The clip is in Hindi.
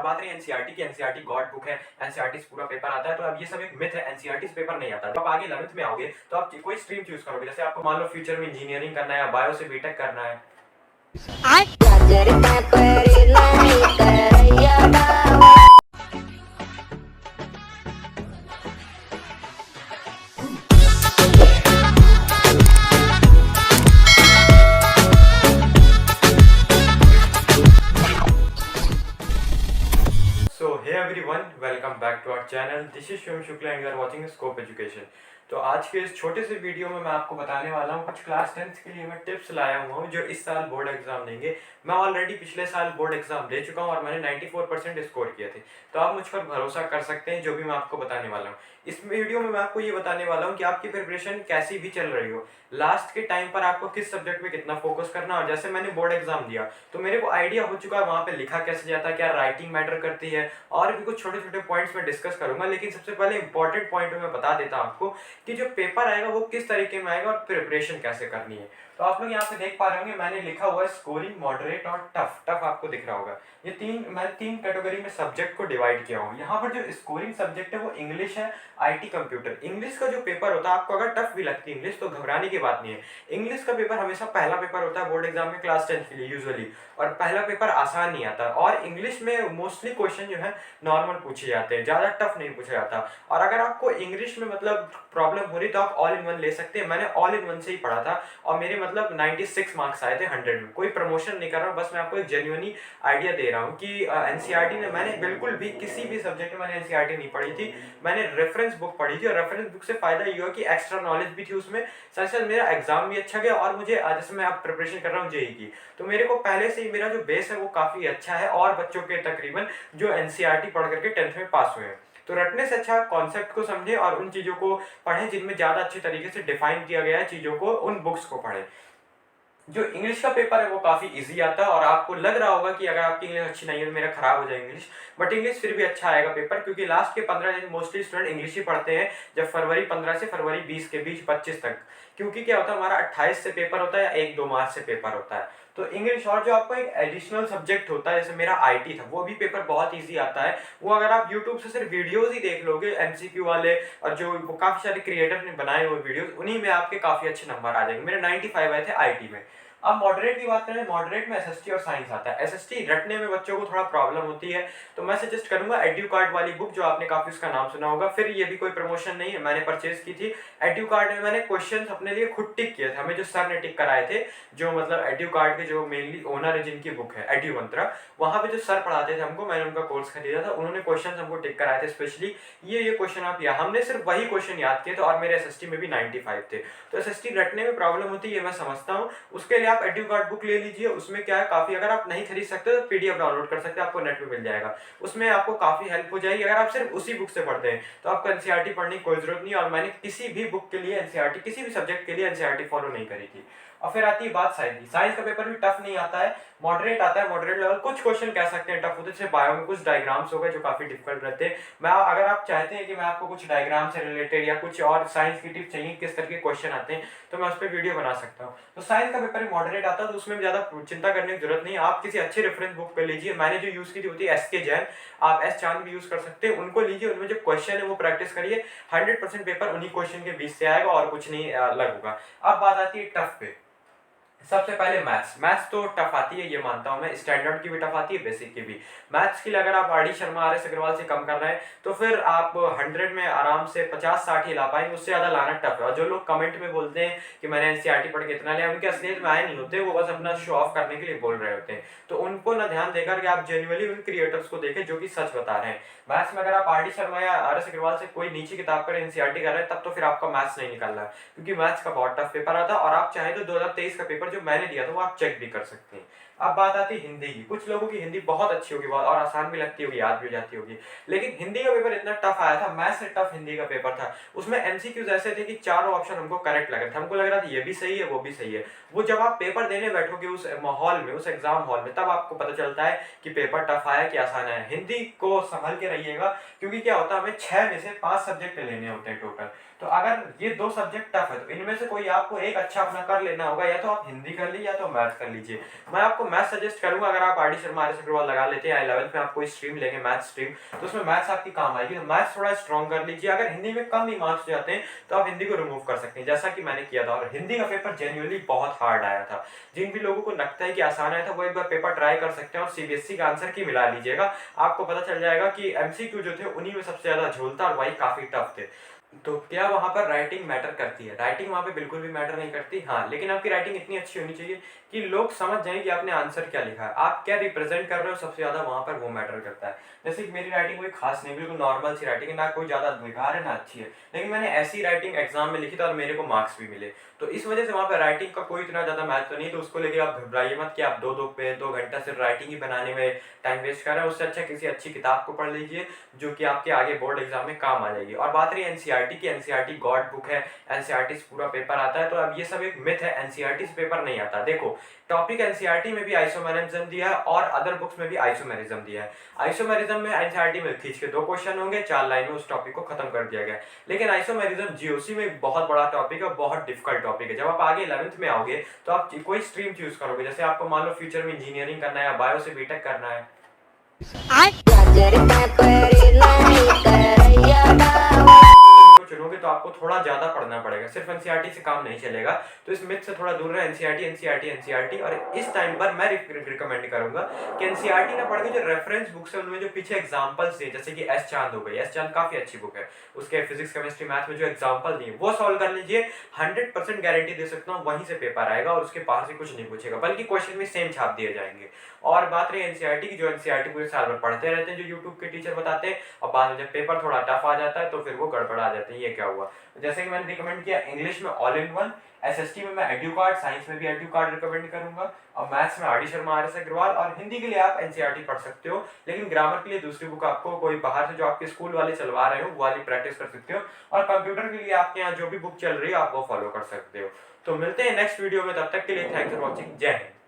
अब बात रही एनसीईआरटी की, एनसीईआरटी गॉड बुक है, एनसीईआरटी से पूरा पेपर आता है, तो अब ये सब एक मिथ है, एनसीईआरटी से पेपर नहीं आता। जब आप आगे 11th में आओगे तो आप कोई स्ट्रीम चूज करोगे, जैसे आपको मान लो फ्यूचर में इंजीनियरिंग करना है या बायो से बीटेक करना है। So hey everyone, welcome back to our channel. This is Shivam Shukla and you are watching Scope Education. तो आज के इस छोटे से वीडियो में मैं आपको बताने वाला हूँ कुछ क्लास 10th के लिए मैं टिप्स लाया हुआ हूँ जो इस साल बोर्ड एग्जाम देंगे। मैं ऑलरेडी पिछले साल बोर्ड एग्जाम दे चुका हूँ और मैंने 94% स्कोर किए थे, तो आप मुझ पर भरोसा कर सकते हैं जो भी मैं आपको बताने वाला हूँ। इस वीडियो में मैं आपको ये बताने वाला हूँ कि आपकी प्रिपरेशन कैसी भी चल रही हो, लास्ट के टाइम पर आपको किस सब्जेक्ट में कितना फोकस करना। और जैसे मैंने बोर्ड एग्जाम दिया तो मेरे को आइडिया हो चुका है वहाँ पे लिखा कैसे जाता है, क्या राइटिंग मैटर करती है, और भी कुछ छोटे छोटे पॉइंट्स में डिस्कस करूंगा। लेकिन सबसे पहले इंपॉर्टेंट पॉइंट मैं बता देता हूँ आपको कि जो पेपर आएगा वो किस तरीके में आएगा और प्रिपरेशन कैसे करनी है। तो आप लोग यहाँ पे देख पा रहे होंगे मैंने लिखा हुआ है स्कोरिंग, मॉडरेट और टफ। टफ आपको दिख रहा होगा। ये मैं तीन कैटेगरी में सब्जेक्ट को डिवाइड किया हूँ। यहाँ पर जो स्कोरिंग सब्जेक्ट है वो इंग्लिश है, आईटी कंप्यूटर। इंग्लिश का जो पेपर होता है, आपको अगर टफ भी लगती है इंग्लिश तो घबराने की बात नहीं है। इंग्लिश का पेपर हमेशा पहला पेपर होता है बोर्ड एग्जाम में क्लास 10 के लिए यूजुअली, और पहला पेपर आसान नहीं आता। और इंग्लिश में मोस्टली क्वेश्चन जो है नॉर्मल पूछे जाते हैं, ज्यादा टफ नहीं पूछा जाता। और अगर आपको इंग्लिश में मतलब प्रॉब्लम हो रही तो आप ऑल इन वन ले सकते हैं। मैंने ऑल इन वन से ही पढ़ा था और मेरे मतलब 96 मार्क्स आए थे 100 में। कोई प्रमोशन नहीं कर रहा हूँ, बस मैं आपको एक जेन्युइनली आइडिया दे रहा हूँ कि एनसीईआरटी में मैंने बिल्कुल भी किसी भी सब्जेक्ट में मैंने एनसीईआरटी नहीं पढ़ी थी, मैंने रेफरेंस बुक पढ़ी थी। और रेफरेंस बुक से फायदा ये हुआ कि एक्स्ट्रा नॉलेज भी थी उसमें, साथ साथ मेरा एग्जाम भी अच्छा गया। और मुझे जैसे मैं अब प्रिपरेशन कर रहा हूँ जेईई की, तो मेरे को पहले से ही मेरा जो बेस है वो काफी अच्छा है और बच्चों के तकरीबन जो एनसीईआरटी पढ़ करके 10th में पास हुए हैं। तो रटने से अच्छा कॉन्सेप्ट को समझे और उन चीजों को पढ़ें जिनमें ज्यादा अच्छे तरीके से डिफाइन किया गया है चीजों को, उन बुक्स को पढ़ें। जो इंग्लिश का पेपर है वो काफी इजी आता है और आपको लग रहा होगा कि अगर आपकी इंग्लिश अच्छी नहीं है तो मेरा खराब हो जाए इंग्लिश, बट इंग्लिश फिर भी अच्छा आएगा पेपर, क्योंकि लास्ट के 15 दिन मोस्टली स्टूडेंट इंग्लिश ही पढ़ते हैं, जब फरवरी 15 से फरवरी 20 के बीच 25 तक। क्योंकि क्या होता है हमारा 28 से पेपर होता है या 1-2 मार्च से पेपर होता है। तो इंग्लिश और जो आपको एक एडिशनल सब्जेक्ट होता है जैसे मेरा आईटी था, वो भी पेपर बहुत इजी आता है। वो अगर आप यूट्यूब से सिर्फ वीडियोस ही देख लोगे एमसीक्यू वाले, और जो काफी सारे क्रिएटर ने बनाए हुए वीडियोस, उन्हीं में आपके काफी अच्छे नंबर आ जाएंगे। मेरे 95 आए थे आईटी में। अब मॉडरेट की बात करें, मॉडरेट में एसएसटी और साइंस आता है। एसएसटी रटने में बच्चों को थोड़ा प्रॉब्लम होती है, तो मैं सजेस्ट करूंगा एड्यूकार्ड वाली बुक, जो आपने काफी उसका नाम सुना होगा। फिर ये भी कोई प्रमोशन नहीं है, मैंने परचेज की थी। एड्यूकार्ड में मैंने क्वेश्चंस अपने लिए खुद टिक किए थे, हमें जो सर ने टिक कराए थे, जो मतलब एड्यूकार्ड के जो मेनली ओनर है जिनकी बुक है एड्यू मंत्रा, वहां पे जो सर पढ़ाते थे हमको, मैंने उनका कोर्स खरीदा था, उन्होंने क्वेश्चन हमको टिक कराए थे स्पेशली। ये क्वेश्चन आप या हमने सिर्फ वही क्वेश्चन याद किए थे और मेरे एसएसटी में भी 95 थे। तो एसएसटी रटने में प्रॉब्लम होती है, मैं समझता हूँ। उसके लिए आप एड्यूकार्ड बुक ले लीजिए। उसमें क्या है काफी, अगर आप नहीं खरीद सकते तो पीडीएफ डाउनलोड कर सकते हैं, आपको नेट पे मिल जाएगा, उसमें आपको काफी हेल्प हो जाएगी। अगर आप सिर्फ उसी बुक से पढ़ते हैं तो आपको एनसीईआरटी पढ़ने की कोई जरूरत नहीं। और मैंने किसी भी बुक के लिए एनसीईआरटी, किसी भी सब्जेक्ट के लिए एनसीईआरटी फॉलो नहीं करी थी। और फिर आती है बात साइंस की। साइंस का पेपर भी टफ नहीं आता है, मॉडरेट आता है। मॉडरेट लेवल कुछ क्वेश्चन कह सकते हैं टफ होते हैं, जैसे बायो में कुछ डायग्राम्स हो गए जो काफी डिफिकल्ट रहते हैं। मैं अगर आप चाहते हैं कि मैं आपको कुछ डायग्राम से रिलेटेड या कुछ और साइंस की टिप्स चाहिए किस तरह के क्वेश्चन आते हैं, तो मैं उस पर वीडियो बना सकता हूँ। तो साइंस का पेपर मॉडरेट आता है, तो उसमें ज्यादा चिंता करने की जरूरत नहीं है। आप किसी अच्छे रेफरेंस बुक पे लीजिए। मैंने जो यूज की थी होती है एसके जैन, आप एस चांद भी यूज कर सकते हैं, उनको लीजिए। उनमें जो क्वेश्चन है वो प्रैक्टिस करिए। 100% पेपर उन्हीं क्वेश्चन के बीच से आएगा और कुछ नहीं अलग होगा। अब बात आती है टफ पे। सबसे पहले मैथ्स। मैथ्स तो टफ आती है, ये मानता हूं मैं। स्टैंडर्ड की भी टफ आती है, बेसिक की भी। मैथ्स के लिए अगर आप आरडी शर्मा, आरएस अग्रवाल से कम कर रहे हैं तो फिर आप 100 में आराम से 50-60 ही ला पाएंगे, उससे ज्यादा लाना टफ है। और जो लोग कमेंट में बोलते हैं कि मैंने एनसीईआरटी पढ़ के इतना लिया, उनके असलियत में आए नहीं होते, वो बस अपना शो ऑफ करने के लिए बोल रहे होते हैं। तो उनको ना ध्यान देकर कि आप जेन्युइनली उन क्रिएटर्स को देखें जो कि सच बता रहे हैं। मैथ्स में अगर आप आरडी शर्मा या आरएस अग्रवाल से कोई नीचे किताब पर एनसीईआरटी कर रहे हैं, तब तो फिर आपका मैथ्स नहीं निकल रहा है, क्योंकि मैथ्स का बहुत टफ पेपर आता है। और आप चाहे तो 2023 का पेपर जो मैंने दिया था वो आप चेक भी कर सकते हैं। अब बात आती है हिंदी की। कुछ लोगों की हिंदी बहुत अच्छी होगी और आसान भी लगती होगी, याद भी हो जाती होगी, लेकिन हिंदी का पेपर इतना टफ आया था, मैथ्स से टफ हिंदी का पेपर था। उसमें एमसीक्यूज ऐसे थे कि चारों ऑप्शन हमको करेक्ट लग रहे थे, हमको लग रहा था ये भी सही है वो भी सही है। वो जब आप पेपर देने बैठोगे उस माहौल में, उस एग्जाम हॉल में, तब आपको पता चलता है कि पेपर टफ आया कि आसान है। हिंदी को संभल के रहिएगा, क्योंकि क्या होता है हमें 6 में से 5 सब्जेक्ट लेने होते हैं टोटल। तो अगर ये 2 सब्जेक्ट टफ है तो इनमें से कोई आपको एक अच्छा अपना कर लेना होगा, या तो आप हिंदी कर लीजिए या तो मैथ्स कर लीजिए। मैं आपको मैं सजेस्ट करूंगा अगर आप R D Sharma R S Agarwal लगा लेते हैं 11th में आप कोई स्ट्रीम लेंगे मैथ्स स्ट्रीम, तो उसमें मैथ्स आपकी काम आएगी, तो मैथ्स थोड़ा स्ट्रॉन्ग कर लीजिए। अगर हिंदी में कम ही मार्क्स जाते हैं तो आप हिंदी को रिमूव कर सकते हैं, जैसा कि मैंने किया था। और हिंदी का पेपर जेन्युइनली बहुत हार्ड आया था। जिन भी लोगों को लगता है कि आसान आया था वो एक बार पेपर ट्राई कर सकते हैं और सीबीएसई का आंसर की मिला लीजिएगा, आपको पता चल जाएगा कि एमसीक्यू जो थे उन्हीं में सबसे ज्यादा झोलता और वही काफी टफ थे। तो क्या वहां पर राइटिंग मैटर करती है? राइटिंग वहां पे बिल्कुल भी मैटर नहीं करती। हाँ, लेकिन आपकी राइटिंग इतनी अच्छी होनी चाहिए कि लोग समझ जाएं कि आपने आंसर क्या लिखा है, आप क्या रिप्रेजेंट कर रहे हो, सबसे ज्यादा वहां पर वो मैटर करता है। जैसे कि मेरी राइटिंग कोई खास नहीं, बिल्कुल नॉर्मल सी राइटिंग है, ना कोई ज्यादा बेकार है ना अच्छी है, लेकिन मैंने ऐसी राइटिंग एग्जाम में लिखी थी और मेरे को मार्क्स भी मिले। तो इस वजह से वहां पर राइटिंग का कोई इतना ज्यादा महत्व नहीं, तो उसको लेके आप घबराइए मत कि आप 2 घंटा सिर्फ राइटिंग ही बनाने में टाइम वेस्ट कर रहे हैं। उससे अच्छा किसी अच्छी किताब को पढ़ लीजिए जो कि आपके आगे बोर्ड एग्जाम में काम आ जाएगी। और बात रही एनसीईआरटी की, एनसीईआरटी गॉड बुक है, एनसीईआरटी से पूरा पेपर आता है, तो अब ये सब एक मिथ है, एनसीईआरटी से पेपर नहीं आता। देखो, टॉपिक एनसीईआरटी में भी आइसोमेरिज्म दिया है और अदर बुक्स में भी आइसोमेरिज्म दिया है। आइसोमेरिज्म में एनसीईआरटी में खींच के 2 क्वेश्चन होंगे, 4 लाइन में उस टॉपिक को खत्म कर दिया गया। लेकिन आइसोमेरिज्म जीओसी में बहुत बड़ा टॉपिक है, बहुत डिफिकल्ट टॉपिक है। जब आप आगे 11th में आओगे तो आप कोई स्ट्रीम चूज करोगे, जैसे आपको मान लो फ्यूचर में इंजीनियरिंग करना है या बायो से बीटेक करना है, चुनोगे तो आपको थोड़ा ज्यादा पढ़ना पड़ेगा, सिर्फ एनसीईआरटी से काम नहीं चलेगा। तो इस मिथ से थोड़ा दूर रहे, एनसीईआरटी एनसीईआरटी एनसीईआरटी। और इस टाइम पर मैं रिकमेंड करूंगा कि एनसीईआरटी ना पढ़ के जो रेफरेंस बुक्स है उनमें जो पीछे एग्जांपल्स है, जैसे कि एस चांद हो गई, एस चांद काफी अच्छी बुक है, उसके फिजिक्स केमिस्ट्री मैथ में जो एग्जांपल दिए वो सॉल्व कर लीजिए। 100% गारंटी दे सकता हूँ वहीं से पेपर आएगा और उसके बाहर से कुछ नहीं पूछेगा, बल्कि क्वेश्चन भी सेम छाप दिए जाएंगे। और बात रही एनसीईआरटी की, जो एनसीईआरटी पूरे साल भर पढ़ते रहते हैं, जो यूट्यूब के टीचर बताते हैं, और बाद में जब पेपर थोड़ा टफ आ जाता है तो फिर वो गड़बड़ा जाते हैं, ये क्या हुआ। जैसे कि मैंने रिकमेंड किया इंग्लिश में ऑल इन वन, एसएसटी में मैं एड्यू कार्ड, साइंस में भी एड्यू कार्ड रिकमेंड करूंगा, और मैथ्स में R D Sharma R S Agarwal, और हिंदी के लिए आप एनसीईआरटी पढ़ सकते हो। लेकिन ग्रामर के लिए दूसरी बुक आपको कोई बाहर से जो आपके स्कूल वाले चलवा रहे हो वो वाली प्रैक्टिस कर सकते हो। और कंप्यूटर के लिए आपके यहाँ जो भी बुक चल रही है आप वो फॉलो कर सकते हो। तो मिलते हैं नेक्स्ट वीडियो में, तब तक के लिए थैंक्स फॉर वॉचिंग, जय हिंद।